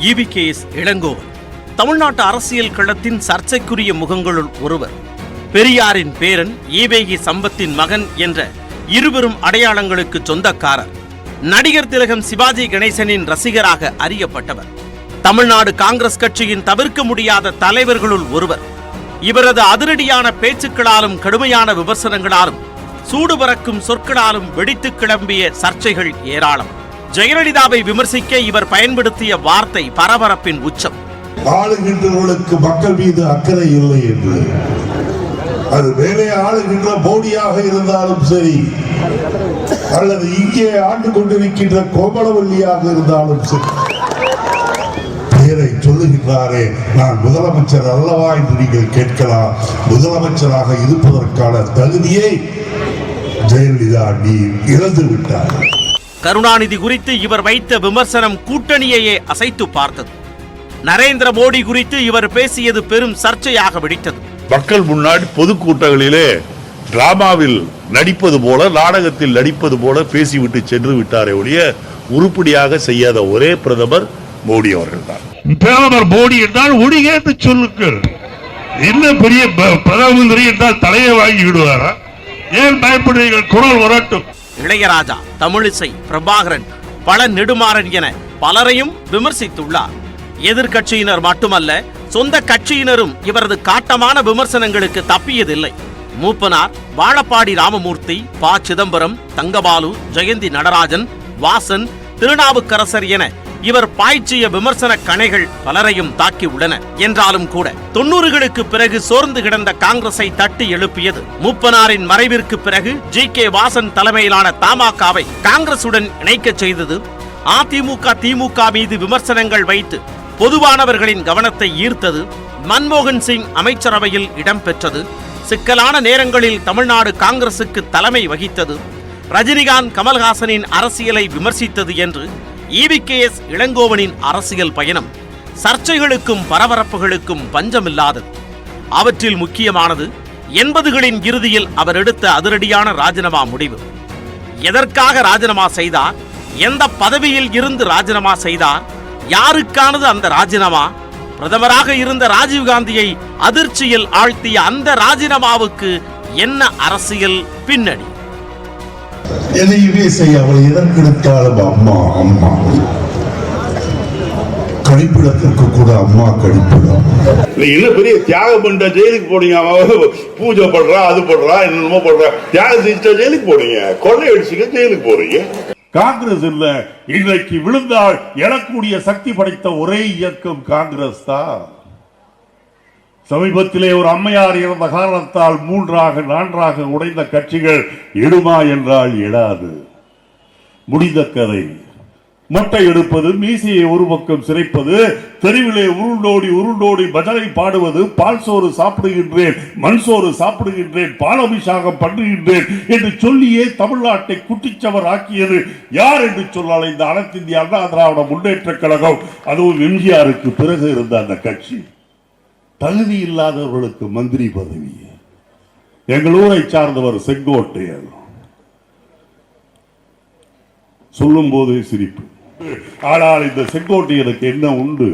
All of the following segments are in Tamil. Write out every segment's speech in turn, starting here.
ஈவிகேஎஸ் இளங்கோவன் தமிழ்நாட்டு அரசியல் களத்தின் சர்ச்சைக்குரிய முகங்களுள் ஒருவர். பெரியாரின் பேரன், ஈவேகி சம்பத்தின் மகன் என்ற இருவரும் அடையாளங்களுக்கு சொந்தக்காரர். நடிகர் திலகம் சிவாஜி கணேசனின் ரசிகராக அறியப்பட்டவர். தமிழ்நாடு காங்கிரஸ் கட்சியின் தவிர்க்க முடியாத தலைவர்களுள் ஒருவர். இவரது அதிரடியான பேச்சுக்களாலும் கடுமையான விமர்சனங்களாலும் சூடு பறக்கும் சொற்களாலும் வெடித்து கிளம்பிய சர்ச்சைகள் ஏராளம். ஜெயலலிதாவை விமர்சிக்க இவர் பயன்படுத்திய வார்த்தை பரபரப்பின் உச்சம். ஆளுகின்றவர்களுக்கு மக்கள் மீது அக்கறை இல்லை என்று, அது மேலே ஆளுகின்ற மோடியாக இருந்தாலும் சரி, அல்லது இங்கே ஆண்டு கொண்டிருக்கின்ற கோமலவல்லியாக இருந்தாலும் சரி, பேரை சொல்லுகின்றாரே, நான் முதலமைச்சர் அல்லவா என்று நீங்கள் கேட்கலாம். முதலமைச்சராக இருப்பதற்கான தகுதியை ஜெயலலிதா நீர் இழந்து விட்டார். கருணாநிதி குறித்து இவர் வைத்த விமர்சனம் கூட்டணியையே அசைத்து பார்த்தது. நரேந்திர மோடி குறித்து இவர் பேசியது பெரும் சர்ச்சையாக வெடித்தது. மக்கள் முன்னாடி பொதுக்கூட்டங்களிலே டிராமாவில் நடிப்பது போல, நாடகத்தில் நடிப்பது போல பேசிவிட்டு சென்று விட்டாரே ஒழிய உருப்படியாக செய்யாத ஒரே பிரதமர் மோடி அவர்கள் தான். பிரதமர் மோடி என்றால் ஒடிகேட்டு சொல்லுங்கள். இன்னும் பெரிய பிரதம மந்திரி என்றால் தலையை வாங்கி விடுவாரா? ஏன் பயப்படுவீர்கள்? குரல் வரட்டும். இளையராஜா, தமிழிசை, பிரபாகரன், பல நெடுமாறன் என பலரையும் விமர்சித்துள்ளார். எதிர்கட்சியினர் மட்டுமல்ல, சொந்த கட்சியினரும் இவரது காட்டமான விமர்சனங்களுக்கு தப்பியதில்லை. மூப்பனார், வாழப்பாடி ராமமூர்த்தி, ப. சிதம்பரம், தங்கபாலு, ஜெயந்தி நடராஜன், வாசன், திருநாவுக்கரசர் என இவர் பாய்ச்சிய விமர்சன கணைகள் பலரையும் தாக்கியுள்ளன. என்றாலும் கூட 90களுக்கு பிறகு சோர்ந்து கிடந்த காங்கிரஸை தட்டி எழுப்பியது. மூப்பனாரின் மறைவிற்கு பிறகு ஜி.கே. வாசன் தலைமையிலான தமாகவை காங்கிரசுடன் இணைக்க செய்தது. அதிமுக, திமுக மீது விமர்சனங்கள் வைத்து பொதுவானவர்களின் கவனத்தை ஈர்த்தது. மன்மோகன் சிங் அமைச்சரவையில் இடம்பெற்றது. சிக்கலான நேரங்களில் தமிழ்நாடு காங்கிரசுக்கு தலைமை வகித்தது. ரஜினிகாந்த், கமல்ஹாசனின் அரசியலை விமர்சித்தது என்று ஈவிகேஎஸ் இளங்கோவனின் அரசியல் பயணம் சர்ச்சைகளுக்கும் பரபரப்புகளுக்கும் பஞ்சமில்லாதது. அவற்றில் முக்கியமானது 80களின் இறுதியில் அவர் எடுத்த அதிரடியான ராஜினாமா முடிவு. எதற்காக ராஜினாமா செய்தார்? எந்த பதவியில் இருந்து ராஜினாமா செய்தார்? யாருக்கானது அந்த ராஜினாமா? பிரதமராக இருந்த ராஜீவ்காந்தியை அதிர்ச்சியில் ஆழ்த்திய அந்த ராஜினாமாவுக்கு என்ன அரசியல் பின்னணி? எதையுமே செய்யாமல் எதற்கெடுத்தாலும் அம்மா அம்மா, கழிப்பிடத்திற்கு கூட அம்மா கழிப்பிடம். இன்னும் பெரிய தியாகம் பண்ற ஜெயிலுக்கு போனீங்க. பூஜை பண்றா, அது பண்றா, என்னமோ பண்றா, தியாகம் செஞ்சா ஜெயிலுக்கு போறீங்க. கொள்ளை அடிச்சுக்க ஜெயிலுக்கு போறீங்க. காங்கிரஸ் இல்ல, இன்றைக்கு விழுந்தால் எழக்கூடிய சக்தி படைத்த ஒரே இயக்கம் காங்கிரஸ் தான். சமீபத்திலே ஒரு அம்மையார் இறந்த காரணத்தால் 3ஆக 4ஆக உடைந்த கட்சிகள் இடுமா என்றால் இடாது. முடிந்த கதை. மொட்டை எடுப்பது, மீசையை ஒரு பக்கம் சிரைப்பது, தெருவிலே உருண்டோடி பஜனை பாடுவது, பால் சோறு சாப்பிடுகின்றேன், மண் சோறு சாப்பிடுகின்றேன், பால் அபிஷேகம் பண்ணுகின்றேன் என்று சொல்லியே தமிழ்நாட்டை குட்டிச்சவர் ஆக்கியது யார் என்று சொன்னால் இந்த அனைத்து இந்திய அண்ணா திராவிட முன்னேற்ற கழகம். அதுவும் எம்ஜிஆருக்கு பிறகு இருந்த அந்த கட்சி. தகுதி இல்லாதவர்களுக்கு மந்திரி பதவி. எங்கள் ஊரை சார்ந்தவர் செங்கோட்டையர். சொல்லும் போதே சிரிப்பு. ஆனால் இந்த செங்கோட்டையருக்கு என்ன உண்டு?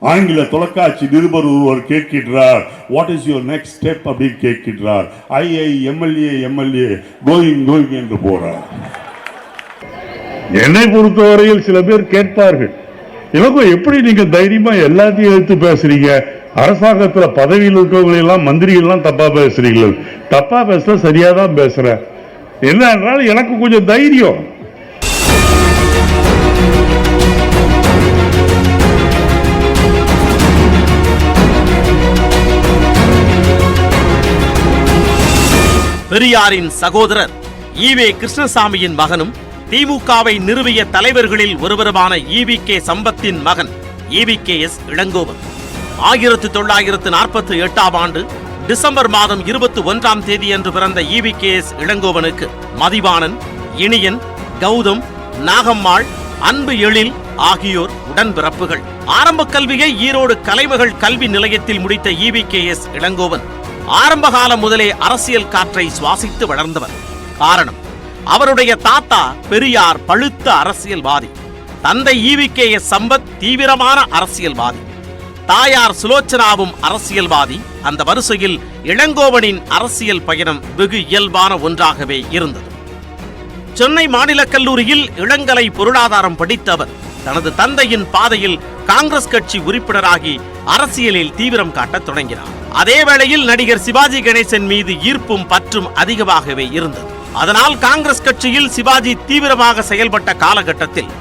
ஆங்கில தொலைக்காட்சி நிருபர் ஒருவர் கேட்கின்றார், what is your next step அப்படின்னு கேட்கின்றார். எம்எல்ஏ கோயிங் என்று போறார். என்னை பொறுத்தவரையில் சில பேர் கேட்பார்கள், இவங்க எப்படி நீங்க தைரியமா எல்லாத்தையும் எடுத்து பேசுறீங்க? அரசாங்கத்துல பதவியில் இருக்கவங்க எல்லாம், மந்திரிகள் எல்லாம் தப்பா பேசுறீங்க. தப்பா பேச சரியாதான் பேசுறேன். என்ன என்றால் எனக்கு கொஞ்சம் தைரியம். பெரியாரின் சகோதரர் ஈவே கிருஷ்ணசாமியின் மகனும் திமுகவை நிறுவிய தலைவர்களில் ஒருவருமான ஈவிகே சம்பத்தின் மகன் ஈவிகேஎஸ் இளங்கோவன் 1948ஆம் ஆண்டு டிசம்பர் மாதம் 21ஆம் தேதியன்று பிறந்த ஈவிகேஎஸ் இளங்கோவனுக்கு மதிவாணன், இனியன், கௌதம், நாகம்மாள், அன்பு எழில் ஆகியோர் உடன்பிறப்புகள். ஆரம்ப கல்வியை ஈரோடு கலைமகள் கல்வி நிலையத்தில் முடித்த ஈவிகேஎஸ் இளங்கோவன் ஆரம்ப காலம் முதலே அரசியல் காற்றை சுவாசித்து வளர்ந்தவர். காரணம், அவருடைய தாத்தா பெரியார் பழுத்த அரசியல்வாதி. தந்தை EVKS சம்பத் தீவிரமான அரசியல்வாதி, தாயார் சுலோச்சனாவும் அரசியல்வாதி. அந்த வரிசையில் இளங்கோவனின் அரசியல் பயணம் வெகு இயல்பான ஒன்றாகவே இருந்தது. சென்னை மாநிலக் கல்லூரியில் இளங்கலை பொருளாதாரம் படித்த அவர் தனது தந்தையின் பாதையில் காங்கிரஸ் கட்சி உறுப்பினராகி அரசியலில் தீவிரம் காட்டத் தொடங்கினார். அதே வேளையில் நடிகர் சிவாஜி கணேசன் மீது ஈர்ப்பும் பற்றும் அதிகமாகவே இருந்தது. அதனால் காங்கிரஸ் கட்சியில் சிவாஜி தீவிரமாக செயல்பட்ட காலகட்டத்தில்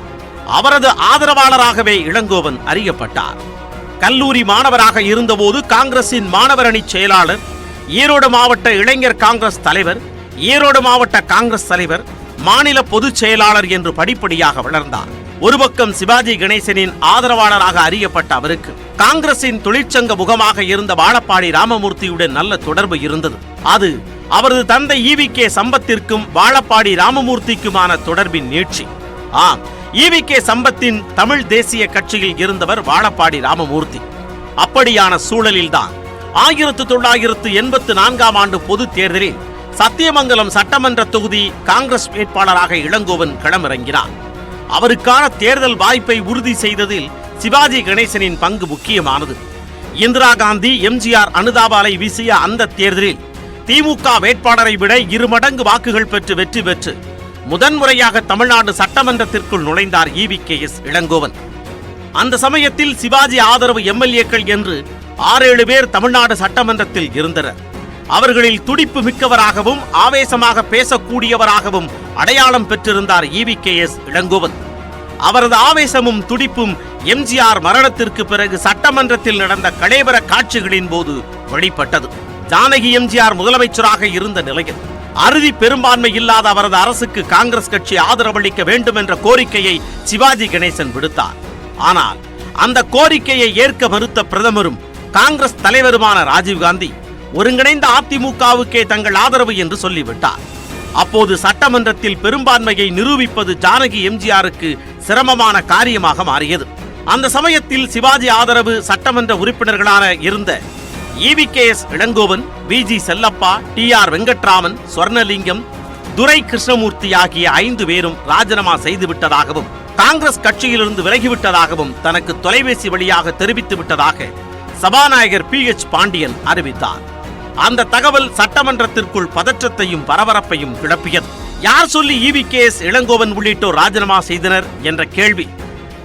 அவரது ஆதரவாளராகவே இளங்கோவன் அறியப்பட்டார். கல்லூரி மாணவராக இருந்தபோது காங்கிரசின் மாணவர் அணி செயலாளர், ஈரோடு மாவட்ட இளைஞர் காங்கிரஸ் தலைவர், ஈரோடு மாவட்ட காங்கிரஸ் தலைவர், மாநில பொதுச் செயலாளர் என்று படிப்படியாக வளர்ந்தார். ஒரு பக்கம் சிவாஜி கணேசனின் ஆதரவாளராக அறியப்பட்ட அவருக்கு காங்கிரசின் தொழிற்சங்க முகமாக இருந்த வாழப்பாடி ராமமூர்த்தியுடன் நல்ல தொடர்பு இருந்தது. அது அவரது தந்தை EVK சம்பத்திற்கும் வாழப்பாடி ராமமூர்த்திக்குமான தொடர்பின் நீட்சி. ஆம், EVK சம்பத்தின் தமிழ் தேசிய கட்சியில் இருந்தவர் வாழப்பாடி ராமமூர்த்தி. அப்படியான சூழலில்தான் 1984ஆம் ஆண்டு பொது தேர்தலில் சத்தியமங்கலம் சட்டமன்ற தொகுதி காங்கிரஸ் வேட்பாளராக இளங்கோவன் களமிறங்கினார். அவருக்கான தேர்தல் வாய்ப்பை உறுதி செய்ததில் சிவாஜி கணேசனின் பங்கு முக்கியமானது. இந்திரா காந்தி, MGR அனுதாபாலை வீசிய அந்த தேர்தலில் திமுக வேட்பாளரை விட 2 மடங்கு வாக்குகள் பெற்று வெற்றி பெற்று முதன்முறையாக தமிழ்நாடு சட்டமன்றத்திற்குள் நுழைந்தார் EVKS இளங்கோவன். அந்த சமயத்தில் சிவாஜி ஆதரவு MLAக்கள் என்று 6-7 பேர் தமிழ்நாடு சட்டமன்றத்தில் இருந்தனர். அவர்களில் துடிப்பு மிக்கவராகவும் ஆவேசமாக பேசக்கூடியவராகவும் அடையாளம் பெற்றிருந்தார் EVKS இளங்கோவன். அவரது ஆவேசமும் துடிப்பும் MGR மரணத்திற்கு பிறகு சட்டமன்றத்தில் நடந்த கலேபர காட்சிகளின் போது வெளிப்பட்டது. ஜானகி MGR முதலமைச்சராக இருந்த நிலையில் அறுதி பெரும்பான்மை இல்லாத அவரது அரசுக்கு காங்கிரஸ் கட்சி ஆதரவளிக்க வேண்டும் என்ற கோரிக்கையை சிவாஜி கணேசன் விடுத்தார். ஆனால் அந்த கோரிக்கையை ஏற்க மறுத்த பிரதமரும் காங்கிரஸ் தலைவருமான ராஜீவ்காந்தி ஒருங்கிணைந்த அதிமுகவுக்கே தங்கள் ஆதரவு என்று சொல்லிவிட்டார். அப்போது சட்டமன்றத்தில் பெரும்பான்மையை நிரூபிப்பது ஜானகி MGRக்கு சிரமமான காரியமாக மாறியது. அந்த சமயத்தில் சிவாஜி ஆதரவு சட்டமன்ற உறுப்பினர்களான இருந்த EVKS Elangovan, VG Chellappa, TR Venkatraman, Sornalingam, துரை கிருஷ்ணமூர்த்தி ஆகிய 5 பேரும் ராஜினாமா செய்துவிட்டதாகவும் காங்கிரஸ் கட்சியிலிருந்து விலகிவிட்டதாகவும் தனக்கு தொலைபேசி வழியாக தெரிவித்து விட்டதாக சபாநாயகர் PH பாண்டியன் அறிவித்தார். அந்த தகவல் சட்டமன்றத்திற்குள் பதற்றத்தையும் பரபரப்பையும் கிளப்பியது. யார் சொல்லி EVKS இளங்கோவன் உள்ளிட்டோர் ராஜினாமா செய்தனர் என்ற கேள்வி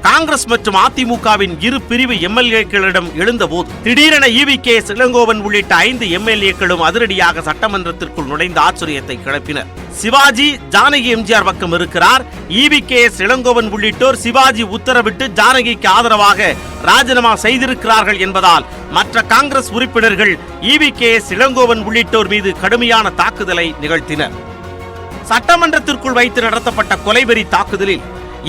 காங்கிரஸ் மற்றும் அதிமுகவின் 2 பிரிவு MLAக்களிடம் எழுந்தபோது திடீரென EVKS இளங்கோவன் உள்ளிட்ட 5 MLAக்களும் அதிரடியாக சட்டமன்றத்திற்குள் நுழைந்த ஆச்சரியத்தை கிளப்பினர். சிவாஜி ஜானகி MGR பக்கம் இருக்கிறார், EVKS இளங்கோவன் உள்ளிட்டோர் சிவாஜி உத்தரவிட்டு ஜானகிக்கு ஆதரவாக ராஜினாமா செய்திருக்கிறார்கள் என்பதால் மற்ற காங்கிரஸ் உறுப்பினர்கள் EVKS இளங்கோவன் உள்ளிட்டோர் மீது கடுமையான தாக்குதலை நிகழ்த்தினர். சட்டமன்றத்திற்குள் வைத்து நடத்தப்பட்ட கொலைவெறி தாக்குதலில்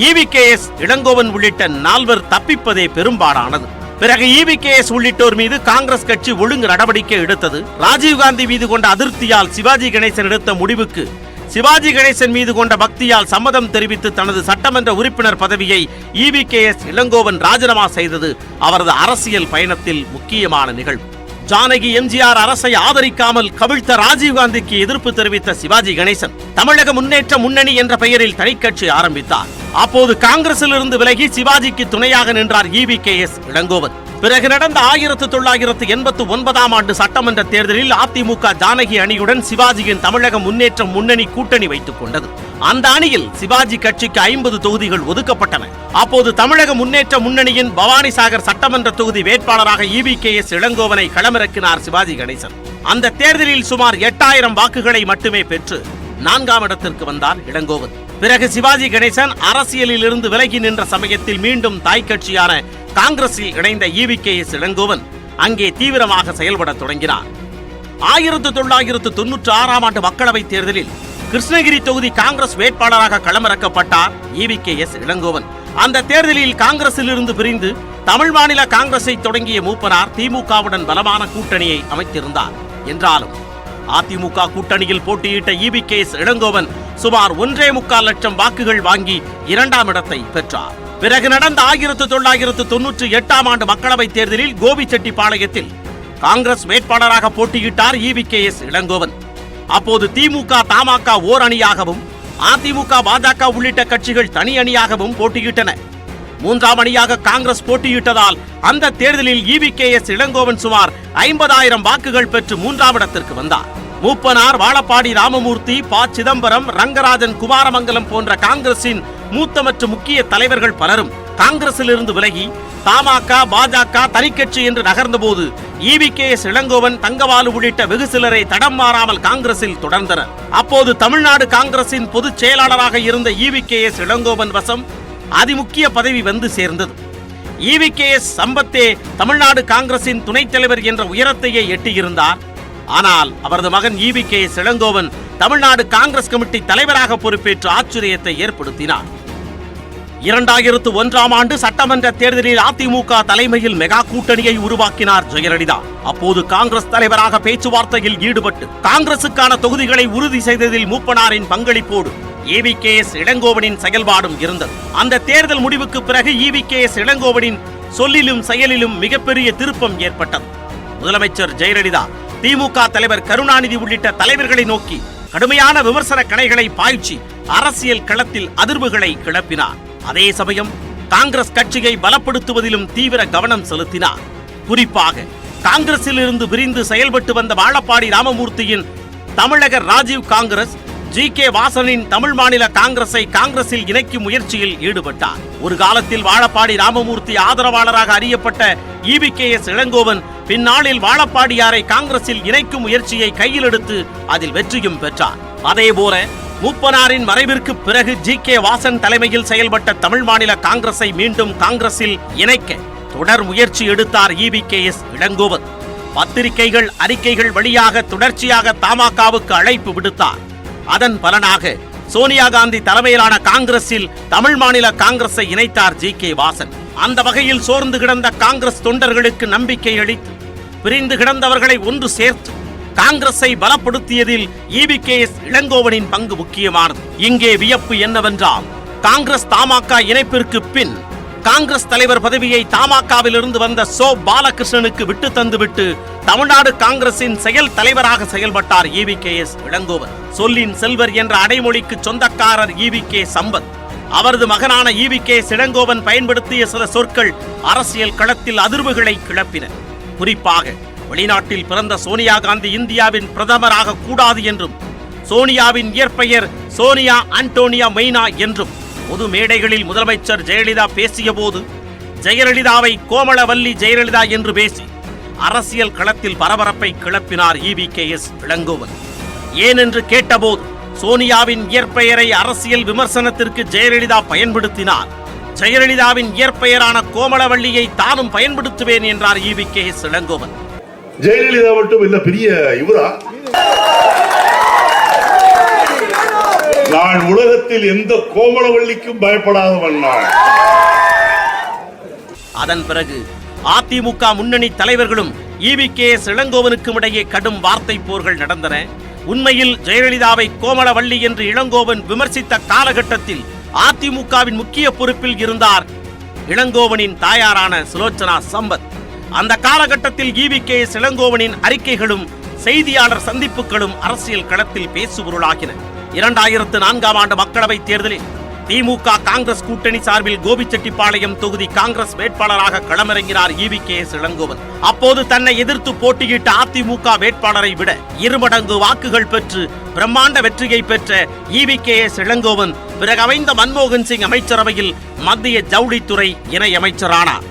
EVKS இளங்கோவன் உள்ளிட்ட 4 தப்பிப்பதே பெரும்பாடானது. பிறகு EVKS உள்ளிட்டோர் மீது காங்கிரஸ் கட்சி ஒழுங்கு நடவடிக்கை எடுத்தது. ராஜீவ்காந்தி மீது கொண்ட அதிருப்தியால் சிவாஜி கணேசன் எடுத்த முடிவுக்கு சிவாஜி கணேசன் மீது கொண்ட பக்தியால் சம்மதம் தெரிவித்து தனது சட்டமன்ற உறுப்பினர் பதவியை EVKS இளங்கோவன் ராஜினாமா செய்தது அவரது அரசியல் பயணத்தில் முக்கியமான நிகழ்வு. ஜானகி MGR அரசை ஆதரிக்காமல் கவிழ்த்த ராஜீவ்காந்திக்கு எதிர்ப்பு தெரிவித்த சிவாஜி கணேசன் தமிழக முன்னேற்ற முன்னணி என்ற பெயரில் தனிக்கட்சி ஆரம்பித்தார். அப்போது காங்கிரசில் இருந்து விலகி சிவாஜிக்கு துணையாக நின்றார் EVKS இளங்கோவன். பிறகு நடந்த 1989ஆம் ஆண்டு சட்டமன்ற தேர்தலில் அதிமுக ஜானகி அணியுடன் சிவாஜியின் தமிழக முன்னேற்ற முன்னணி கூட்டணி வைத்துக் கொண்டது. அந்த அணியில் சிவாஜி கட்சிக்கு 50 தொகுதிகள் ஒதுக்கப்பட்டன. அப்போது தமிழக முன்னேற்ற முன்னணியின் பவானிசாகர் சட்டமன்ற தொகுதி வேட்பாளராக EVKS இளங்கோவனை களமிறக்கினார் சிவாஜி கணேசன். அந்த தேர்தலில் சுமார் 8000 வாக்குகளை மட்டுமே பெற்று 4ஆம் இடத்திற்கு வந்தார் இளங்கோவன். பிறகு சிவாஜி கணேசன் அரசியலில் இருந்து விலகி நின்ற சமயத்தில் மீண்டும் தாய் கட்சியான காங்கிரஸில் இணைந்த EVKS இளங்கோவன் அங்கே தீவிரமாக செயல்பட தொடங்கினார். 1996ஆம் ஆண்டு மக்களவைத் தேர்தலில் கிருஷ்ணகிரி தொகுதி காங்கிரஸ் வேட்பாளராக களமிறக்கப்பட்டார் EVKS இளங்கோவன். அந்த தேர்தலில் காங்கிரஸில் இருந்து பிரிந்து தமிழ் மாநில காங்கிரஸை தொடங்கிய மூப்பனார் திமுகவுடன் பலமான கூட்டணியை அமைத்திருந்தார். என்றாலும் அதிமுக கூட்டணியில் போட்டியிட்ட EVKS இளங்கோவன் சுமார் 1.25 லட்சம் வாக்குகள் வாங்கி 2ஆம் இடத்தை பெற்றார். பிறகு நடந்த 1998ஆம் ஆண்டு மக்களவைத் தேர்தலில் கோபிச்செட்டிப்பாளையத்தில் காங்கிரஸ் வேட்பாளராக போட்டியிட்டார் EVKS இளங்கோவன். அப்போது திமுக தமாக ஓர் அணியாகவும் அதிமுக பாஜக உள்ளிட்ட கட்சிகள் தனி அணியாகவும் போட்டியிட்டன. மூன்றாம் அணியாக காங்கிரஸ் போட்டியிட்டதால் அந்த தேர்தலில் EVKS இளங்கோவன் சுமார் 50,000 வாக்குகள் பெற்று மூன்றாம் இடத்திற்கு வந்தார். மூப்பனார், வாழப்பாடி ராமமூர்த்தி, ப. சிதம்பரம், ரங்கராஜன், குமாரமங்கலம் போன்ற காங்கிரசின் மூத்த மற்றும் முக்கிய தலைவர்கள் பலரும் காங்கிரசிலிருந்து விலகி தமாக, பாஜக, தனிக்கட்சி என்று நகர்ந்தபோது EVKS இளங்கோவன், தங்கவாலு உள்ளிட்ட வெகு சிலரை தடம் மாறாமல் காங்கிரசில் தொடர்ந்தனர். அப்போது தமிழ்நாடு காங்கிரசின் பொதுச் செயலாளராக இருந்த EVKS இளங்கோவன் வசம் அதிமுக்கிய பதவி வந்து சேர்ந்தது. EVKS சம்பத்தே தமிழ்நாடு காங்கிரசின் துணைத் தலைவர் என்ற உயரத்தையே எட்டியிருந்தார். ஆனால் அவரது மகன் EVKS இளங்கோவன் தமிழ்நாடு காங்கிரஸ் கமிட்டி தலைவராக பொறுப்பேற்று ஆச்சரியத்தை ஏற்படுத்தினார். 2001ஆம் ஆண்டு சட்டமன்ற தேர்தலில் அதிமுக தலைமையில் மெகா கூட்டணியை உருவாக்கினார் ஜெயலலிதா. அப்போது காங்கிரஸ் தலைவராக பேச்சுவார்த்தையில் ஈடுபட்டு காங்கிரசுக்கான தொகுதிகளை உறுதி செய்ததில் மூப்பனாரின் பங்களிப்போடு EVKS இளங்கோவனின் செயல்பாடும் இருந்தது. அந்த தேர்தல் முடிவுக்கு பிறகு EVKS இளங்கோவனின் சொல்லிலும் செயலிலும் மிகப்பெரிய திருப்பம் ஏற்பட்டது. முதலமைச்சர் ஜெயலலிதா, திமுக தலைவர் கருணாநிதி உள்ளிட்ட தலைவர்களை நோக்கி கடுமையான விமர்சன கணைகளை பாய்ச்சி அரசியல் களத்தில் அதிர்வுகளை கிளப்பினார். அதே சமயம் காங்கிரஸ் கட்சியை பலப்படுத்துவதிலும் தீவிர கவனம் செலுத்தினார். குறிப்பாக காங்கிரசில் இருந்து விரிந்து செயல்பட்டு வந்த வாழப்பாடி ராமமூர்த்தியின் தமிழக ராஜீவ் காங்கிரஸ், G.K. வாசனின் தமிழ் மாநில காங்கிரஸை காங்கிரசில் இணைக்கும் முயற்சியில் ஈடுபட்டார். ஒரு காலத்தில் வாழப்பாடி ராமமூர்த்தி ஆதரவாளராக அறியப்பட்ட EVKS இளங்கோவன் பின்னாளில் வாழப்பாடியாரை காங்கிரசில் இணைக்கும் முயற்சியை கையில் எடுத்து அதில் வெற்றியும் பெற்றார். அதேபோல மூப்பனாரின் மறைவிற்கு பிறகு G.K. வாசன் தலைமையில் செயல்பட்ட தமிழ் மாநில காங்கிரஸை மீண்டும் காங்கிரசில் இணைக்க தொடர் முயற்சி எடுத்தார் EVKS இளங்கோவன். பத்திரிகைகள், அறிக்கைகள் வழியாக தொடர்ச்சியாக தமாகவுக்கு அழைப்பு விடுத்தார். அதன் பலனாக சோனியா காந்தி தலைமையிலான காங்கிரஸில் தமிழ் மாநில காங்கிரஸை இணைத்தார் G.K. வாசன். அந்த வகையில் சோர்ந்து கிடந்த காங்கிரஸ் தொண்டர்களுக்கு நம்பிக்கை அளித்து பிரிந்து கிடந்தவர்களை ஒன்று சேர்த்து காங்கிரஸை பலப்படுத்தியதில் EVKS இளங்கோவனின் பங்கு முக்கியமானது. இங்கே வியப்பு என்னவென்றால், காங்கிரஸ் தமாக இணைப்பிற்கு பின் காங்கிரஸ் தலைவர் பதவியை தமாகவிலிருந்து வந்த சோ பாலகிருஷ்ணனுக்கு விட்டு தந்துவிட்டு தமிழ்நாடு காங்கிரசின் செயல் தலைவராக செயல்பட்டார் EVKS இளங்கோவன். சொல்லின் செல்வர் என்ற அடைமொழிக்கு சொந்தக்காரர் EVK சம்பத். அவரது மகனான EVKS இளங்கோவன் பயன்படுத்திய சில சொற்கள் அரசியல் களத்தில் அதிர்வுகளை கிளப்பின. குறிப்பாக வெளிநாட்டில் பிறந்த சோனியா காந்தி இந்தியாவின் பிரதமராக கூடாது என்றும், சோனியாவின் இயற்பெயர் சோனியா ஆண்டோனியா மெய்னா என்றும் பொது மேடைகளில் முதலமைச்சர் ஜெயலலிதா பேசிய போது ஜெயலலிதாவை கோமளவல்லி ஜெயலலிதா என்று பேசி அரசியல் களத்தில் பரபரப்பை கிளப்பினார் EVKS இளங்கோவன். ஏனென்று கேட்டபோது சோனியாவின் இயற்பெயரை அரசியல் விமர்சனத்திற்கு ஜெயலலிதா பயன்படுத்தினார். ஜெயலலிதாவின் இயற்பெயரான கோமளவல்லியை தானும் பயன்படுத்துவேன் என்றார் EVKS இளங்கோவன். ஜெயலலிதா மட்டும் இல்ல பெரிய இவரா? நான் உலகத்தில் எந்த கோமளவல்லிக்கும் பயப்படாதவன் நான். அதன் பிறகு அதிமுக முன்னணி தலைவர்களும் EVKS இளங்கோவனுக்கும் இடையே கடும் வார்த்தை போர்கள் நடந்தன. உண்மையில் ஜெயலலிதாவை கோமளவல்லி என்று இளங்கோவன் விமர்சித்த காலகட்டத்தில் அதிமுகவின் முக்கிய பொறுப்பில் இருந்தார் இளங்கோவனின் தாயாரான சுலோச்சனா சம்பத். அந்த காலகட்டத்தில் EVKS இளங்கோவனின் அறிக்கைகளும் செய்தியாளர் சந்திப்புகளும் அரசியல் களத்தில் பேசுபொருளாகின. 2004ஆம் ஆண்டு மக்களவைத் தேர்தலில் திமுக காங்கிரஸ் கூட்டணி சார்பில் கோபிச்செட்டிப்பாளையம் தொகுதி காங்கிரஸ் வேட்பாளராக களமிறங்கினார் EVKS இளங்கோவன். அப்போது தன்னை எதிர்த்து போட்டியிட்ட அதிமுக வேட்பாளரை விட 2 மடங்கு வாக்குகள் பெற்று பிரம்மாண்ட வெற்றியை பெற்ற EVKS இளங்கோவன் பிறகு அமைந்த மன்மோகன் சிங் அமைச்சரவையில் மத்திய ஜவுளித்துறை இணை அமைச்சரானார்.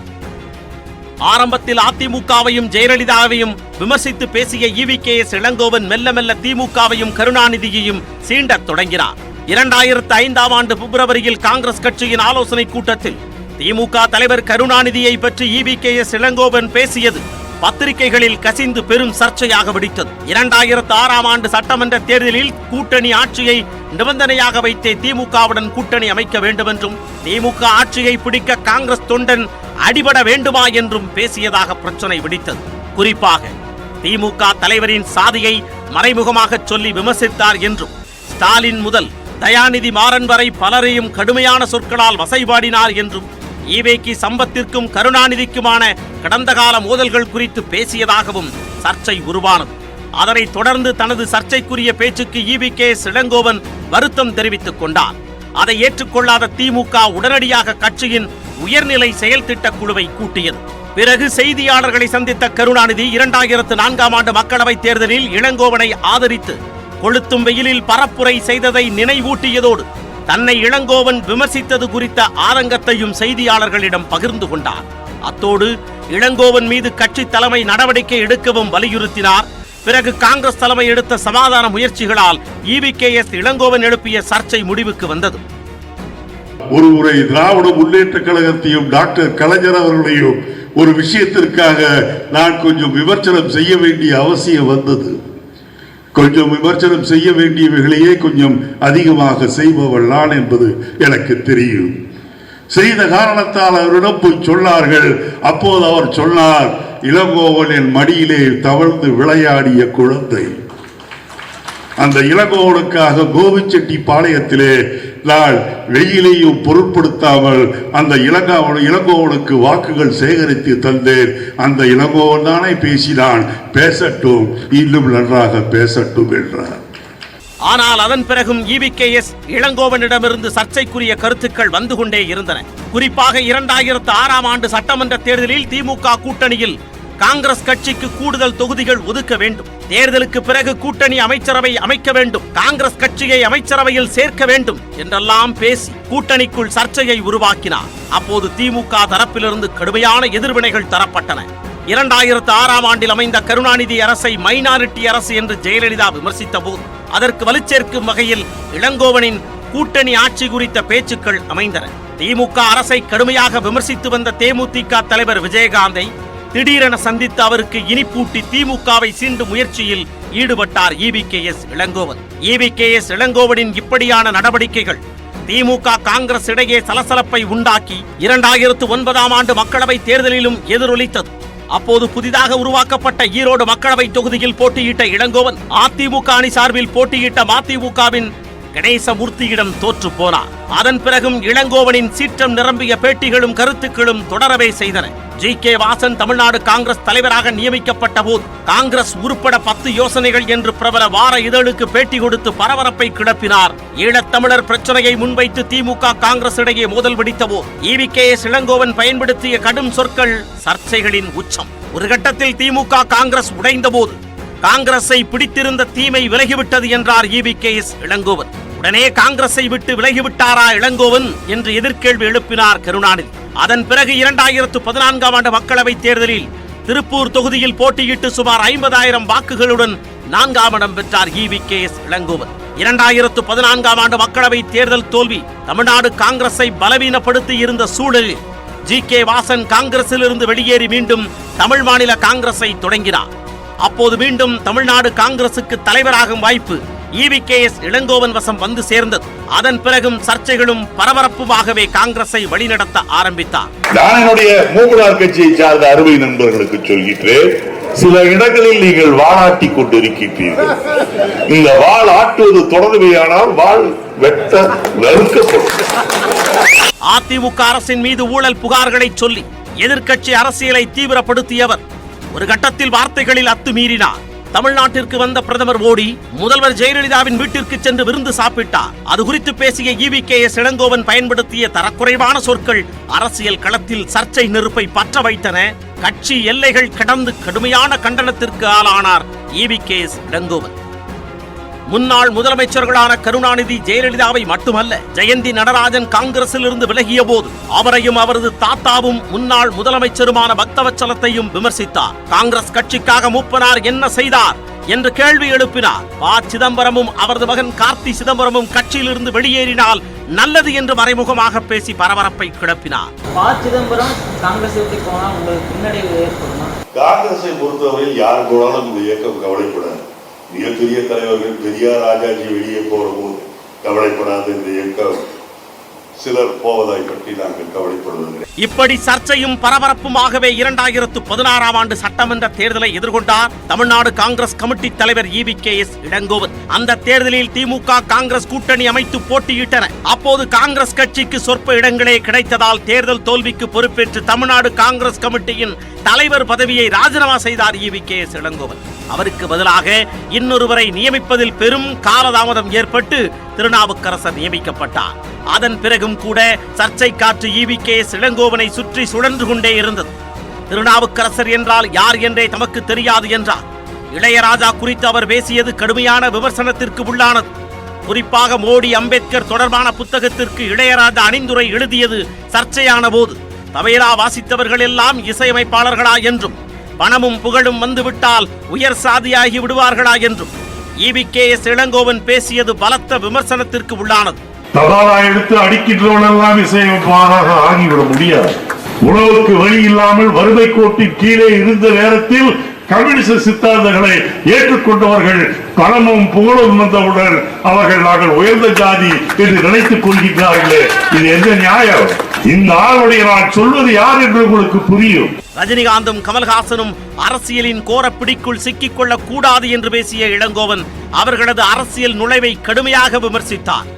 ஆரம்பத்தில் அதிமுகவையும் ஜெயலலிதாவையும் விமர்சித்து பேசிய EVKS இளங்கோவன் மெல்ல மெல்ல திமுகவையும் கருணாநிதியையும் சீண்டத் தொடங்கினார். 2005ஆம் ஆண்டு பிப்ரவரியில் காங்கிரஸ் கட்சியின் ஆலோசனை கூட்டத்தில் திமுக தலைவர் கருணாநிதியை பற்றி EVKS இளங்கோவன் பேசியது பத்திரிகைகளில் கசிந்து பெரும் சர்ச்சையாக வெடித்தது. 2006ஆம் ஆண்டு சட்டமன்ற தேர்தலில் கூட்டணி ஆட்சியை நிபந்தனையாக வைத்தே திமுகவுடன் கூட்டணி அமைக்க வேண்டும் என்றும், திமுக ஆட்சியை பிடிக்க காங்கிரஸ் தொண்டன் அடிபட வேண்டுமா என்றும் பேசியதாக பிரச்சனை வெடித்தது. குறிப்பாக திமுக தலைவரின் சாதியை மறைமுகமாக சொல்லி விமர்சித்தார் என்றும், ஸ்டாலின் முதல் தயாநிதி மாறன் வரை பலரையும் கடுமையான சொற்களால் வசைபாடினார் என்றும், EVK சம்பத்திற்கும் கருணாநிதிக்குமான கடந்த கால மோதல்கள் குறித்து பேசியதாகவும் சர்ச்சை உருவானது. அதனைத் தொடர்ந்து தனது சர்ச்சைக்குரிய பேச்சுக்கு EVKS இளங்கோவன் வருத்தம் தெரிவித்துக் கொண்டார். அதை ஏற்றுக்கொள்ளாத திமுக உடனடியாக கட்சியின் உயர்நிலை செயல் திட்டக் குழுவை கூட்டியது. பிறகு செய்தியாளர்களை சந்தித்த கருணாநிதி 2004ஆம் ஆண்டு மக்களவைத் தேர்தலில் இளங்கோவனை ஆதரித்து கொளுத்தும் வெயிலில் பரப்புரை செய்ததை நினைவூட்டியதோடு தன்னை இளங்கோவன் விமர்சித்தது குறித்த ஆதங்கத்தையும் செய்தியாளர்களிடம் பகிர்ந்து கொண்டார். அத்தோடு இளங்கோவன் மீது கட்சி தலைமை நடவடிக்கை எடுக்கவும் வலியுறுத்தினார். பிறகு காங்கிரஸ் தலைமை எடுத்த சமாதான முயற்சிகளால் EVKS இளங்கோவன் எழுப்பிய சர்ச்சை முடிவுக்கு வந்தது. ஒரு முறை திராவிட முன்னேற்ற கழகத்தையும் டாக்டர் கலைஞர் அவர்களையும் ஒரு விஷயத்திற்காக நான் கொஞ்சம் விமர்சனம் செய்ய வேண்டிய அவசியம் வந்தது. கொஞ்சம் விமர்சனம் செய்ய வேண்டியவைகளையே கொஞ்சம் அதிகமாக செய்பவள் நான் என்பது எனக்கு தெரியும். செய்த காரணத்தால் அவரிடம் போய் சொன்னார்கள். அப்போது அவர் சொன்னார், இளங்கோவன் என் மடியிலே தவழ்ந்து விளையாடிய குழந்தை. அந்த இளங்கோவனுக்காக கோவிச்செட்டிப்பாளையத்திலே நான் வெயிலையும் பொருட்படுத்தாமல் அந்த இளங்கோவனுக்கு வாக்குகள் சேகரித்து தந்தேன். அந்த இளங்கோவன் தானே பேசினான், பேசட்டும், இன்னும் நன்றாக பேசட்டும் என்றார். ஆனால் அதன் பிறகும் EVKS இளங்கோவனிடமிருந்து சர்ச்சைக்குரிய கருத்துக்கள் வந்து கொண்டே இருந்தன. குறிப்பாக 2006ஆம் ஆண்டு சட்டமன்ற தேர்தலில் திமுக கூட்டணியில் காங்கிரஸ் கட்சிக்கு கூடுதல் தொகுதிகள் ஒதுக்க வேண்டும், தேர்தலுக்கு பிறகு கூட்டணி அமைச்சரவை அமைக்க வேண்டும், காங்கிரஸ் கட்சியை அமைச்சரவையில் சேர்க்க வேண்டும் என்றெல்லாம் பேசி கூட்டணிக்குள் சர்ச்சையை உருவாக்கினார். அப்போது திமுக தரப்பிலிருந்து கடுமையான எதிர்வினைகள் தரப்பட்டன. 2006ஆம் ஆண்டில் அமைந்த கருணாநிதி அரசை மைனாரிட்டி அரசு என்று ஜெயலலிதா விமர்சித்த போது அதற்கு வலுச்சேர்க்கும் வகையில் இளங்கோவனின் கூட்டணி ஆட்சி குறித்த பேச்சுக்கள் அமைந்தன. திமுக அரசை கடுமையாக விமர்சித்து வந்த தேமுதிக தலைவர் விஜயகாந்தை திடீரென சந்தித்து அவருக்கு இனிப்பூட்டி திமுகவை சீண்டும் முயற்சியில் ஈடுபட்டார் EVKS இளங்கோவன். EVKS இளங்கோவனின் இப்படியான நடவடிக்கைகள் திமுக காங்கிரஸ் இடையே சலசலப்பை உண்டாக்கி 2009ஆம் ஆண்டு மக்களவை தேர்தலிலும் எதிரொலித்தது. அப்போது புதிதாக உருவாக்கப்பட்ட ஈரோடு மக்களவை தொகுதியில் போட்டியிட்ட இளங்கோவன் அதிமுக அணி சார்பில் போட்டியிட்ட மதிமுகவின் கணேசமூர்த்தியிடம் தோற்று போனார். அதன் பிறகும் இளங்கோவனின் சீற்றம் நிரம்பிய பேட்டிகளும் கருத்துக்களும் தொடரவே செய்தன. GK வாசன் தமிழ்நாடு காங்கிரஸ் தலைவராக நியமிக்கப்பட்ட போது காங்கிரஸ் உருப்பட 10 யோசனைகள் என்று பிரபல வார இதழுக்கு பேட்டி கொடுத்து பரபரப்பை கிளப்பினார். ஈழத்தமிழர் பிரச்சனையை முன்வைத்து திமுக காங்கிரஸ் இடையே மோதல் வெடித்த போது EVKS இளங்கோவன் பயன்படுத்திய கடும் சொற்கள் சர்ச்சைகளின் உச்சம். ஒரு கட்டத்தில் திமுக காங்கிரஸ் உடைந்த போது காங்கிரஸை பிடித்திருந்த தீமை விலகிவிட்டது என்றார் EVKS இளங்கோவன். உடனே காங்கிரஸை விட்டு விலகிவிட்டாரா இளங்கோவன் என்று எதிர்கேள்வி எழுப்பினார் கருணாநிதி. அதன் பிறகு 2014ஆம் ஆண்டு மக்களவை தேர்தலில் திருப்பூர் தொகுதியில் போட்டியிட்டு சுமார் 50,000 வாக்குகளுடன் 4ஆம் இடம் பெற்றார் EVKS இளங்கோவன். 2014ஆம் ஆண்டு மக்களவை தேர்தல் தோல்வி தமிழ்நாடு காங்கிரஸை பலவீனப்படுத்தி இருந்த சூழலில் GK வாசன் காங்கிரஸில் இருந்து வெளியேறி மீண்டும் தமிழ் மாநில காங்கிரஸை தொடங்கினார். அப்போது மீண்டும் தமிழ்நாடு காங்கிரசுக்கு தலைவராகும் வாய்ப்பு EVKS இளங்கோவன் வசம் வந்து சேர்ந்தது. அதன் பிறகும் சர்ச்சைகளும் பரபரப்புமாகவே காங்கிரஸை வழிநடத்த ஆரம்பித்தார். நான் என்னுடைய மூவரார் கட்சியை சார்ந்த அருமை நண்பர்களுக்கு சொல்கிறேன், சில இடங்களில் நீங்கள் வாளாட்டி கொண்டிருக்கிறீர்கள். இந்த வாள் ஆட்டுவது தொடர்மையானால் வாள் வெட்ட நறுக்கப்படும். அதிமுக அரசின் மீது ஊழல் புகார்களை சொல்லி எதிர்க்கட்சி அரசியலை தீவிரப்படுத்தியவர் ஒரு கட்டத்தில் வார்த்தைகளில் அத்துமீறினார். தமிழ்நாட்டிற்கு வந்த பிரதமர் மோடி முதல்வர் ஜெயலலிதாவின் வீட்டிற்கு சென்று விருந்து சாப்பிட்டார். அது குறித்து பேசிய EVKS இளங்கோவன் பயன்படுத்திய தரக்குறைவான சொற்கள் அரசியல் களத்தில் சர்ச்சை நெருப்பை பற்ற வைத்தன. கட்சி எல்லைகள் கடந்து கடுமையான கண்டனத்திற்கு ஆளானார் EVKS இளங்கோவன். முன்னாள் முதலமைச்சர்களான கருணாநிதி ஜெயலலிதாவை மட்டுமல்ல, ஜெயந்தி நடராஜன் காங்கிரசில் இருந்து விலகிய போது அவரையும் அவரது தாத்தாவும் முன்னாள் முதலமைச்சருமான பக்தவச்சலத்தையும் விமர்சித்தார். காங்கிரஸ் கட்சிக்காக மூப்பனார் என்ன செய்தார் என்று கேள்வி எழுப்பினார். சிதம்பரமும் அவரது மகன் கார்த்தி சிதம்பரமும் கட்சியிலிருந்து வெளியேறினால் நல்லது என்று மறைமுகமாக பேசி பரபரப்பை கிளப்பினார். சிதம்பரம் காங்கிரஸ் பின்னடைவு ஏற்படுமா? காங்கிரஸை பொறுத்தவரையில் யார் போனாலும் இந்த இயக்கம் கவலைப்படாது. மிகப்பெரிய தலைவர்கள் பெரியார் ராஜாஜி வெளியே போற போது கவலைப்படாத இந்த இயக்கம் சிலர் போவதை பற்றி நாங்கள் கவலைப்படுவதில்லை. இப்படி சர்ச்சையும் பரபரப்புமாகவே 2016ஆம் ஆண்டு சட்டமன்ற தேர்தலை எதிர்கொண்டார் தமிழ்நாடு காங்கிரஸ் கமிட்டி தலைவர் EVKS இளங்கோவன். அந்த தேர்தலில் திமுக காங்கிரஸ் கூட்டணி அமைத்து போட்டியிட்டன. அப்போது காங்கிரஸ் கட்சிக்கு சொற்ப இடங்களே கிடைத்ததால் தேர்தல் தோல்விக்கு பொறுப்பேற்று தமிழ்நாடு காங்கிரஸ் கமிட்டியின் தலைவர் பதவியை ராஜினாமா செய்தார் EVKS இளங்கோவன். அவருக்கு பதிலாக இன்னொருவரை நியமிப்பதில் பெரும் காலதாமதம் ஏற்பட்டு திருநாவுக்கரசர் நியமிக்கப்பட்டார். அதன் பிறகும் கூட சர்ச்சை காற்று EVKS இளங்கோவனை சுற்றி சுழன்று கொண்டே இருந்தது. திருநாவுக்கரசர் என்றால் யார் என்றே தமக்கு தெரியாது என்றார். இளையராஜா குறித்து அவர் பேசியது கடுமையான விமர்சனத்திற்கு உள்ளானது. குறிப்பாக மோடி அம்பேத்கர் தொடர்பான புத்தகத்திற்கு இளையராஜா அணிந்துரை எழுதியது சர்ச்சையான போது தபேலா வாசித்தவர்கள் எல்லாம் இசையமைப்பாளர்களா என்றும் பணமும் புகழும் வந்துவிட்டால் உயர் சாதியாகி விடுவார்களா என்றும் EVKS இளங்கோவன் பேசியது பலத்த விமர்சனத்திற்கு உள்ளானது. தபாலா எடுத்து அடிக்கின்றவனெல்லாம் இசையமைப்பாளராக ஆகிவிட முடியாது. உணவுக்கு வழி இல்லாமல் வறுமை கோட்டின் கீழே இருந்த நேரத்தில் கம்யூனிச சித்தாந்தங்களை ஏற்றுக்கொண்டவர்கள் பணமும் புகழும் வந்தவுடன் அவர்கள் நாங்கள் உயர்ந்த ஜாதி என்று நினைத்துக் கொள்கின்றார்களே, இது எந்த நியாயம்? இந்த ஆளுடைய நான் சொல்வது யார் என்று உங்களுக்கு புரியும். ரஜினிகாந்தும் கமல்ஹாசனும் அரசியலின் கோரப்பிடிக்குள் சிக்கிக் கொள்ளக் கூடாது என்று பேசிய இளங்கோவன் அவர்களது அரசியல் நுழைவை கடுமையாக விமர்சித்தார்.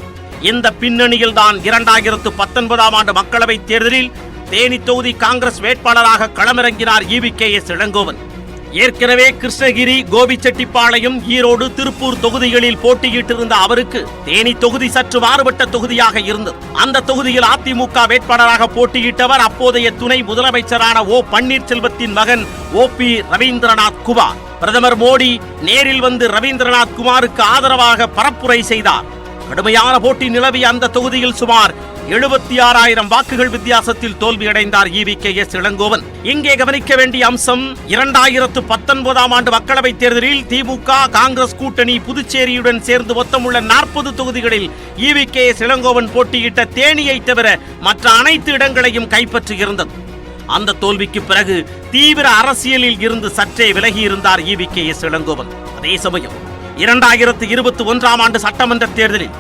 இந்த பின்னணியில் தான் 2019 ஆண்டு மக்களவைத் தேர்தலில் தேனி தொகுதி காங்கிரஸ் வேட்பாளராக களமிறங்கினார் EVKS இளங்கோவன். ஏற்கனவே கிருஷ்ணகிரி, கோபிச்செட்டிப்பாளையம், ஈரோடு, திருப்பூர் தொகுதிகளில் போட்டியிட்டிருந்த அவருக்கு தேனி தொகுதி சற்று மாறுபட்ட தொகுதியாக இருந்தது. அந்த தொகுதியில் அதிமுக வேட்பாளராக போட்டியிட்டவர் அப்போதைய துணை முதலமைச்சரான O பன்னீர்செல்வத்தின் மகன் OP ரவீந்திரநாத் குமார். பிரதமர் மோடி நேரில் வந்து ரவீந்திரநாத் குமாருக்கு ஆதரவாக பரப்புரை செய்தார். கடுமையான போட்டி நிலவிய அந்த தொகுதியில் சுமார் 76,000 வாக்குகள் வித்தியாசத்தில் தோல்வியடைந்தார் EVKS இளங்கோவன். இங்கே கவனிக்க வேண்டிய அம்சம் 2019 ஆண்டு மக்களவைத் தேர்தலில் திமுக காங்கிரஸ் கூட்டணி புதுச்சேரியுடன் சேர்ந்து மொத்தமுள்ள 40 தொகுதிகளில் EVKS இளங்கோவன் போட்டியிட்ட தேனியை தவிர மற்ற அனைத்து இடங்களையும் கைப்பற்றியிருந்தது. அந்த தோல்விக்கு பிறகு தீவிர அரசியலில் இருந்து சற்றே விலகி இருந்தார் EVKS இளங்கோவன். அதே சமயம் 2021 ஆண்டு சட்டமன்ற தேர்தலில்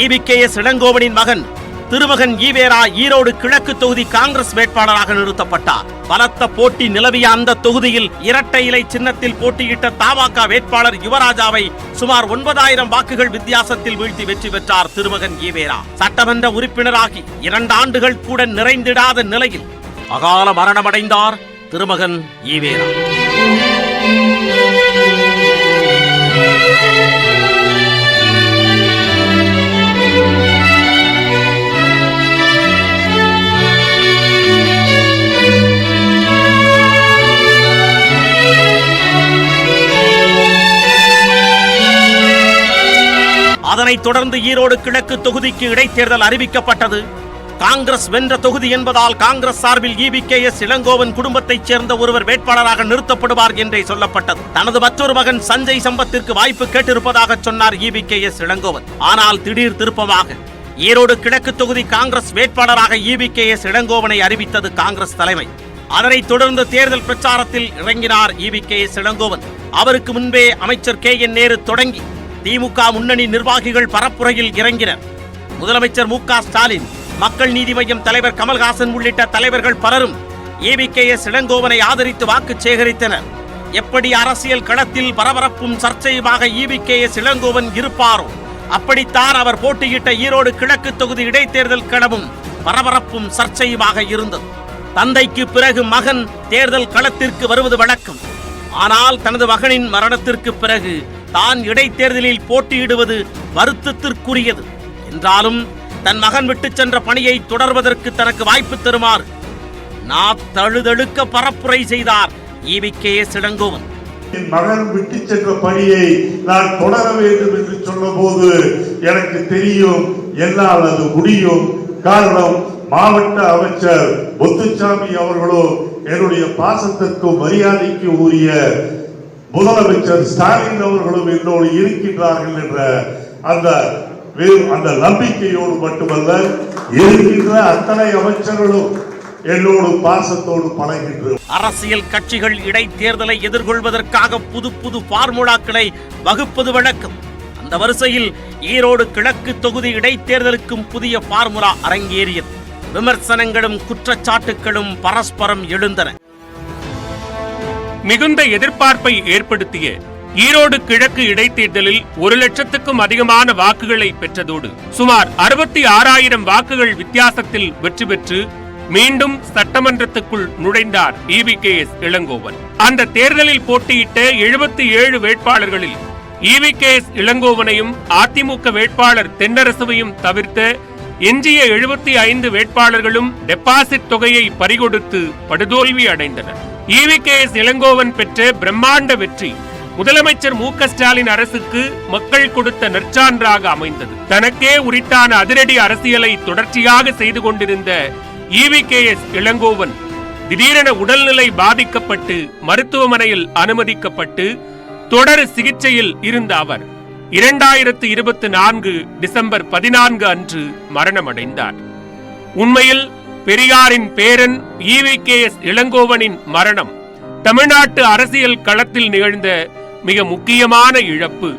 EVKS இளங்கோவனின் மகன் திருமகன் ஈவேரா ஈரோடு கிழக்கு தொகுதி காங்கிரஸ் வேட்பாளராக நிறுத்தப்பட்டார். பலத்த போட்டி நிலவிய அந்த தொகுதியில் இரட்டை இலை சின்னத்தில் போட்டியிட்ட தமாக வேட்பாளர் யுவராஜாவை சுமார் 9,000 வாக்குகள் வித்தியாசத்தில் வீழ்த்தி வெற்றி பெற்றார் திருமகன் ஈவேரா. சட்டமன்ற உறுப்பினராகி 2 ஆண்டுகள் கூட நிறைந்திடாத நிலையில் அகால மரணமடைந்தார் திருமகன் ஈவேரா. அதனைத் தொடர்ந்து ஈரோடு கிழக்கு தொகுதிக்கு இடைத்தேர்தல் அறிவிக்கப்பட்டது. காங்கிரஸ் வென்ற தொகுதி என்பதால் காங்கிரஸ் சார்பில் EVKS இளங்கோவன் குடும்பத்தைச் சேர்ந்த ஒருவர் வேட்பாளராக நிறுத்தப்படுவார் என்றே சொல்லப்பட்டது. தனது மற்றொரு மகன் சஞ்சய் சம்பத்திற்கு வாய்ப்பு கேட்டிருப்பதாக சொன்னார் EVKS இளங்கோவன். ஆனால் திடீர் திருப்பமாக ஈரோடு கிழக்கு தொகுதி காங்கிரஸ் வேட்பாளராக EVKS இளங்கோவனை அறிவித்தது காங்கிரஸ் தலைமை. அதனைத் தொடர்ந்து தேர்தல் பிரச்சாரத்தில் இறங்கினார் EVKS இளங்கோவன். அவருக்கு முன்பே அமைச்சர் KN நேரு தொடங்கி திமுக முன்னணி நிர்வாகிகள் பரப்புரையில் இறங்கினர். முதலமைச்சர் MK ஸ்டாலின், மக்கள் நீதி மய்யம் தலைவர் கமல்ஹாசன் உள்ளிட்ட தலைவர்கள் பலரும் EVKS இளங்கோவனை ஆதரித்து வாக்கு சேகரித்தனர். எப்படி அரசியல் களத்தில் பரபரப்பும் சர்ச்சையுமாக EVKS இளங்கோவன் இருப்பாரோ அப்படித்தான் அவர் போட்டியிட்ட ஈரோடு கிழக்கு தொகுதி இடைத்தேர்தல் களமும் பரபரப்பும் சர்ச்சையுமாக இருந்தது. தந்தைக்கு பிறகு மகன் தேர்தல் களத்திற்கு வருவது வழக்கம். ஆனால் தனது மகனின் மரணத்திற்கு பிறகு தான் இடைத்தேர்தலில் போட்டியிடுவது வருத்தத்திற்குரியது என்றாலும் தன் மகன் விட்டு சென்ற பணியை தொடர்வதற்கு தனக்கு வாய்ப்பு தருமாறு தழுதழுக்க பரப்புரை செய்தார் EVKS இளங்கோவன். என் மகன் விட்டு சென்ற பணியை நான் தொடர வேண்டும் என்று சொன்னபோது எனக்கு தெரியும் என்னால் அது முடியும். காரணம், மாவட்ட அமைச்சர் முத்துசாமி அவர்களோ என்னுடைய பாசத்திற்கும் மரியாதைக்கு உரிய முதலமைச்சர் ஸ்டாலின் அவர்களும் என்னோடு இருக்கின்றார்கள் என்ற அந்த நம்பிக்கையோடு மட்டுமல்ல, இருக்கின்ற அத்தனை அமைச்சர்களும் என்னோடு பாசத்தோடு பழகின்றோம். அரசியல் கட்சிகள் இடைத்தேர்தலை எதிர்கொள்வதற்காக புது புது பார்முலாக்களை வகுப்பது வழக்கம். அந்த வரிசையில் ஈரோடு கிழக்கு தொகுதி இடைத்தேர்தலுக்கும் புதிய பார்முலா அரங்கேறியது. விமர்சனங்களும் குற்றச்சாட்டுகளும் பரஸ்பரம் எழுந்தன. மிகுந்த எதிர்பார்ப்பை ஏற்படுத்திய ஈரோடு கிழக்கு இடைத்தேர்தலில் 1,00,000க்கும் அதிகமான வாக்குகளை பெற்றதோடு சுமார் 66,000 வாக்குகள் வித்தியாசத்தில் வெற்றி பெற்று மீண்டும் சட்டமன்றத்துக்குள் நுழைந்தார் EVKS இளங்கோவன். அந்த தேர்தலில் போட்டியிட்ட 77 வேட்பாளர்களில் EVKS இளங்கோவனையும் அதிமுக வேட்பாளர் தென்னரசுவையும் தவிர்த்த எஞ்சிய 75 வேட்பாளர்களும் டெபாசிட் தொகையை பறிகொடுத்து படுதோல்வி அடைந்தனர். EVKS இளங்கோவன் பெற்ற பிரம்மாண்ட வெற்றி முதலமைச்சர் மு.க.ஸ்டாலின் அரசுக்கு மக்கள் கொடுத்த நற்சான்றாக அமைந்தது. தனக்கே உரித்தான அதிரடி அரசியலை தொடர்ச்சியாக செய்து கொண்டிருந்த EVKS இளங்கோவன் திடீரென உடல்நிலை பாதிக்கப்பட்டு மருத்துவமனையில் அனுமதிக்கப்பட்டு தொடர் சிகிச்சையில் இருந்த அவர் 2024 டிசம்பர் 14 அன்று மரணமடைந்தார். உண்மையில் பெரியாரின் பேரன் EVKS இளங்கோவனின் மரணம் தமிழ்நாட்டு அரசியல் களத்தில் நிகழ்ந்த மிக முக்கியமான இழப்பு.